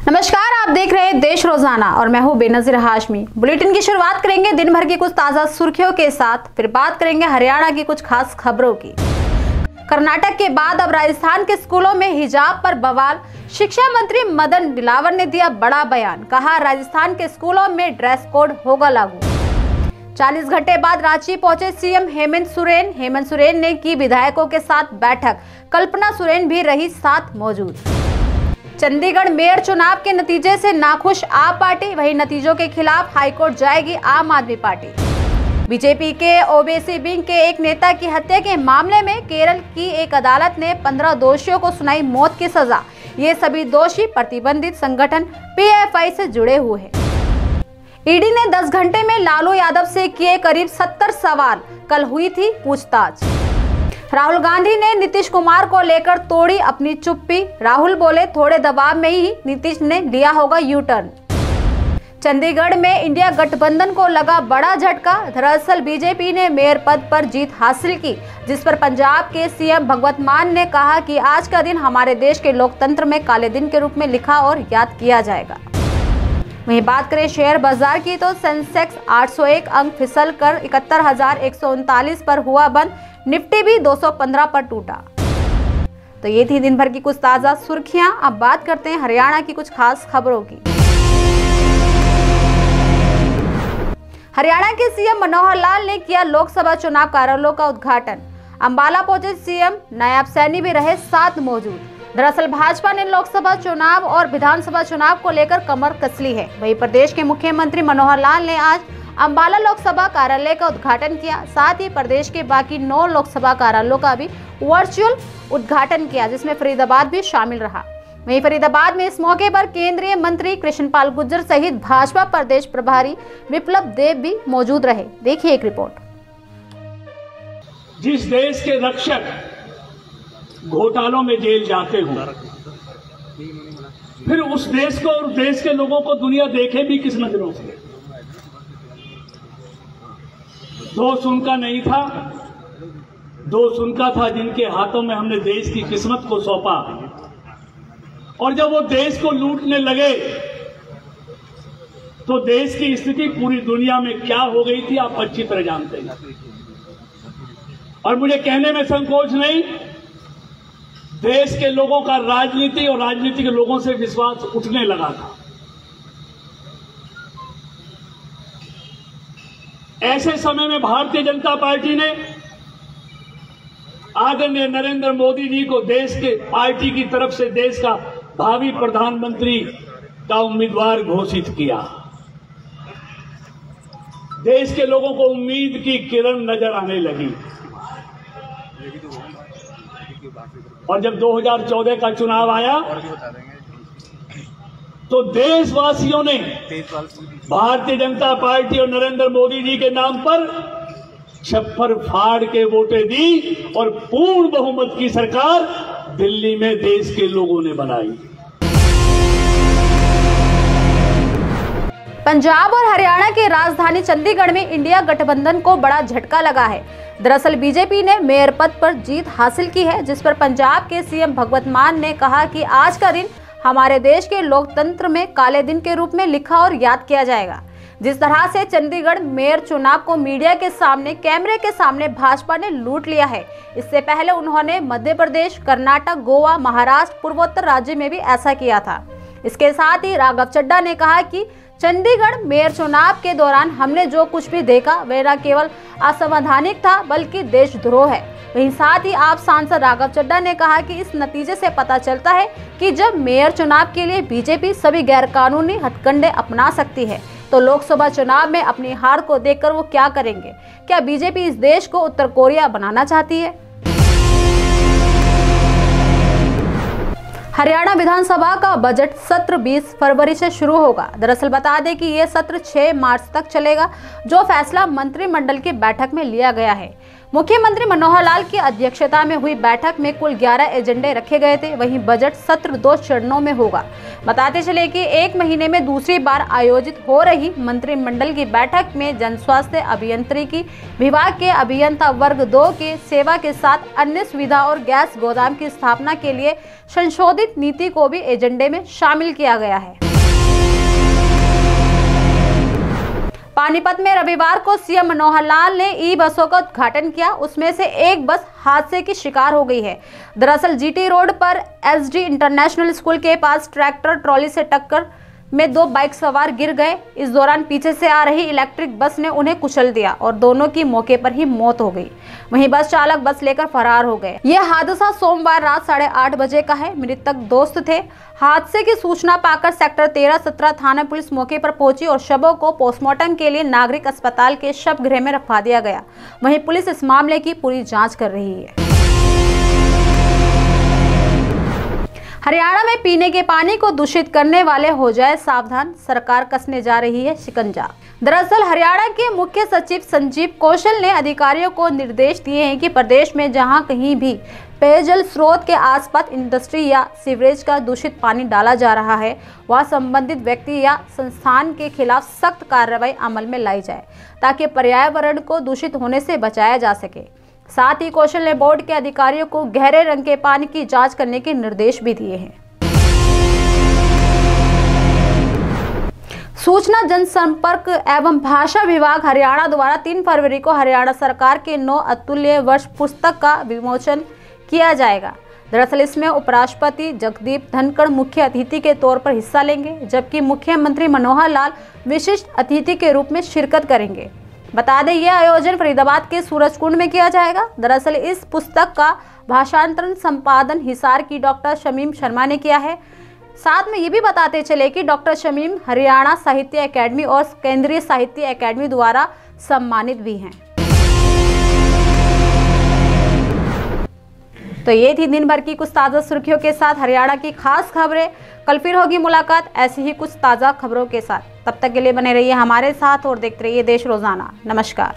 नमस्कार, आप देख रहे हैं देश रोजाना और मैं हूं बेनजीर हाशमी। बुलेटिन की शुरुआत करेंगे दिन भर की कुछ ताजा सुर्खियों के साथ, फिर बात करेंगे हरियाणा की कुछ खास खबरों की। कर्नाटक के बाद अब राजस्थान के स्कूलों में हिजाब पर बवाल। शिक्षा मंत्री मदन दिलावर ने दिया बड़ा बयान, कहा राजस्थान के स्कूलों में ड्रेस कोड होगा लागू। 40 घंटे बाद रांची पहुंचे सीएम हेमंत सोरेन ने की विधायकों के साथ बैठक। कल्पना सोरेन भी रही साथ मौजूद। चंडीगढ़ मेयर चुनाव के नतीजे से नाखुश आप पार्टी, वही नतीजों के खिलाफ हाईकोर्ट जाएगी आम आदमी पार्टी। बीजेपी के ओबीसी विंग के एक नेता की हत्या के मामले में केरल की एक अदालत ने 15 दोषियों को सुनाई मौत की सजा। ये सभी दोषी प्रतिबंधित संगठन पीएफआई से जुड़े हुए हैं। ईडी ने 10 घंटे में लालू यादव से किए करीब 70 सवाल। कल हुई थी पूछताछ। राहुल गांधी ने नीतीश कुमार को लेकर तोड़ी अपनी चुप्पी। राहुल बोले थोड़े दबाव में ही नीतीश ने लिया होगा यू टर्न। चंडीगढ़ में इंडिया गठबंधन को लगा बड़ा झटका। दरअसल बीजेपी ने मेयर पद पर जीत हासिल की, जिस पर पंजाब के सीएम भगवंत मान ने कहा कि आज का दिन हमारे देश के लोकतंत्र में काले दिन के रूप में लिखा और याद किया जाएगा। वहीं बात करें शेयर बाजार की तो सेंसेक्स 801 अंक फिसल कर 71,139 पर हुआ बंद। निफ्टी भी 215 पर टूटा। तो ये थी दिन भर की कुछ ताजा सुर्खियां। अब बात करते हैं हरियाणा की कुछ खास खबरों की। हरियाणा के सीएम मनोहर लाल ने किया लोकसभा चुनाव कार्यालयों का उद्घाटन। अंबाला पहुंचे सीएम, नायब सैनी भी रहे साथ मौजूद। दरअसल भाजपा ने लोकसभा चुनाव और विधानसभा चुनाव को लेकर कमर कस ली है। वहीं प्रदेश के मुख्यमंत्री मनोहर लाल ने आज अंबाला लोकसभा कार्यालय का उद्घाटन किया। साथ ही प्रदेश के बाकी 9 लोकसभा कार्यालयों का भी वर्चुअल उद्घाटन किया, जिसमें फरीदाबाद भी शामिल रहा। वहीं फरीदाबाद में इस मौके पर केंद्रीय मंत्री कृष्णपाल गुर्जर सहित भाजपा प्रदेश प्रभारी विप्लव देव भी मौजूद रहे। देखिए एक रिपोर्ट। जिस देश के रक्षक घोटालों में जेल जाते हो, फिर उस देश को और देश के लोगों को दुनिया देखे भी किस नजरों से। दोष उनका नहीं था, दोष उनका था जिनके हाथों में हमने देश की किस्मत को सौंपा। और जब वो देश को लूटने लगे तो देश की स्थिति पूरी दुनिया में क्या हो गई थी आप अच्छी तरह जानते हैं। और मुझे कहने में संकोच नहीं, देश के लोगों का राजनीति और राजनीति के लोगों से विश्वास उठने लगा था। ऐसे समय में भारतीय जनता पार्टी ने आदरणीय नरेंद्र मोदी जी को देश के पार्टी की तरफ से देश का भावी प्रधानमंत्री का उम्मीदवार घोषित किया। देश के लोगों को उम्मीद की किरण नजर आने लगी। और जब 2014 का चुनाव आया तो देशवासियों ने भारतीय जनता पार्टी और नरेंद्र मोदी जी के नाम पर छप्पर फाड़ के वोटें दी और पूर्ण बहुमत की सरकार दिल्ली में देश के लोगों ने बनाई। पंजाब और हरियाणा की राजधानी चंडीगढ़ में इंडिया गठबंधन को बड़ा झटका लगा है। दरअसल बीजेपी ने मेयर पद पर जीत हासिल की है, जिस पर पंजाब के सीएम भगवंत मान ने कहा कि आज का दिन हमारे देश के लोकतंत्र में काले दिन के रूप में लिखा और याद किया जाएगा। जिस तरह से चंडीगढ़ मेयर चुनाव को मीडिया के सामने, कैमरे के सामने भाजपा ने लूट लिया है, इससे पहले उन्होंने मध्य प्रदेश, कर्नाटक, गोवा, महाराष्ट्र, पूर्वोत्तर राज्य में भी ऐसा किया था। इसके साथ ही राघव चड्ढा ने कहा कि चंडीगढ़ मेयर चुनाव के दौरान हमने जो कुछ भी देखा वह न केवल असंवैधानिक था बल्कि देशद्रोह है। वहीं साथ ही आप सांसद राघव चड्ढा ने कहा कि इस नतीजे से पता चलता है कि जब मेयर चुनाव के लिए बीजेपी सभी गैरकानूनी हथकंडे अपना सकती है तो लोकसभा चुनाव में अपनी हार को देखकर वो क्या करेंगे। क्या बीजेपी इस देश को उत्तर कोरिया बनाना चाहती है? हरियाणा विधानसभा का बजट सत्र 20 फरवरी से शुरू होगा। दरअसल बता दें कि यह सत्र 6 मार्च तक चलेगा, जो फैसला मंत्रिमंडल की बैठक में लिया गया है। मुख्यमंत्री मनोहर लाल की अध्यक्षता में हुई बैठक में कुल 11 एजेंडे रखे गए थे। वहीं बजट सत्र 2 चरणों में होगा। बताते चले कि 1 महीने में दूसरी बार आयोजित हो रही मंत्रिमंडल की बैठक में जन स्वास्थ्य अभियांत्रिकी विभाग के अभियंता वर्ग 2 के सेवा के साथ अन्य सुविधा और गैस गोदाम की स्थापना के लिए संशोधित नीति को भी एजेंडे में शामिल किया गया है। पानीपत में रविवार को सीएम मनोहर लाल ने ई बसों का उद्घाटन किया। उसमें से एक बस हादसे की शिकार हो गई है। दरअसल जीटी रोड पर एसडी इंटरनेशनल स्कूल के पास ट्रैक्टर ट्रॉली से टक्कर में 2 बाइक सवार गिर गए। इस दौरान पीछे से आ रही इलेक्ट्रिक बस ने उन्हें कुचल दिया और दोनों की मौके पर ही मौत हो गई। वहीं बस चालक बस लेकर फरार हो गए। यह हादसा सोमवार रात 8:30 बजे का है। मृतक दोस्त थे। हादसे की सूचना पाकर सेक्टर 13-17 थाना पुलिस मौके पर पहुंची और शवों को पोस्टमार्टम के लिए नागरिक अस्पताल के शव गृह में रखवा दिया गया। वहीं पुलिस इस मामले की पूरी जाँच कर रही है। हरियाणा में पीने के पानी को दूषित करने वाले हो जाए सावधान, सरकार कसने जा रही है शिकंजा। दरअसल हरियाणा के मुख्य सचिव संजीव कौशल ने अधिकारियों को निर्देश दिए हैं कि प्रदेश में जहां कहीं भी पेयजल स्रोत के आसपास इंडस्ट्री या सीवरेज का दूषित पानी डाला जा रहा है, वहां संबंधित व्यक्ति या संस्थान के खिलाफ सख्त कार्रवाई अमल में लाई जाए ताकि पर्यावरण को दूषित होने से बचाया जा सके। साथ ही कौशल ने बोर्ड के अधिकारियों को गहरे रंग के पानी की जांच करने के निर्देश भी दिए हैं। सूचना जनसंपर्क एवं भाषा विभाग हरियाणा द्वारा 3 फरवरी को हरियाणा सरकार के 9 अतुल्य वर्ष पुस्तक का विमोचन किया जाएगा। दरअसल इसमें उपराष्ट्रपति जगदीप धनखड़ मुख्य अतिथि के तौर पर हिस्सा लेंगे, जबकि मुख्यमंत्री मनोहर लाल विशिष्ट अतिथि के रूप में शिरकत करेंगे। बता दें, यह आयोजन फरीदाबाद के सूरजकुंड में किया जाएगा। दरअसल इस पुस्तक का भाषांतरण संपादन हिसार की डॉक्टर शमीम शर्मा ने किया है। साथ में ये भी बताते चले कि डॉक्टर शमीम हरियाणा साहित्य अकेडमी और केंद्रीय साहित्य अकेडमी द्वारा सम्मानित भी हैं। तो ये थी दिन भर की कुछ ताज़ा सुर्खियों के साथ हरियाणा की खास खबरें। कल फिर होगी मुलाकात ऐसी ही कुछ ताज़ा खबरों के साथ। तब तक के लिए बने रहिए हमारे साथ और देखते रहिए देश रोजाना। नमस्कार।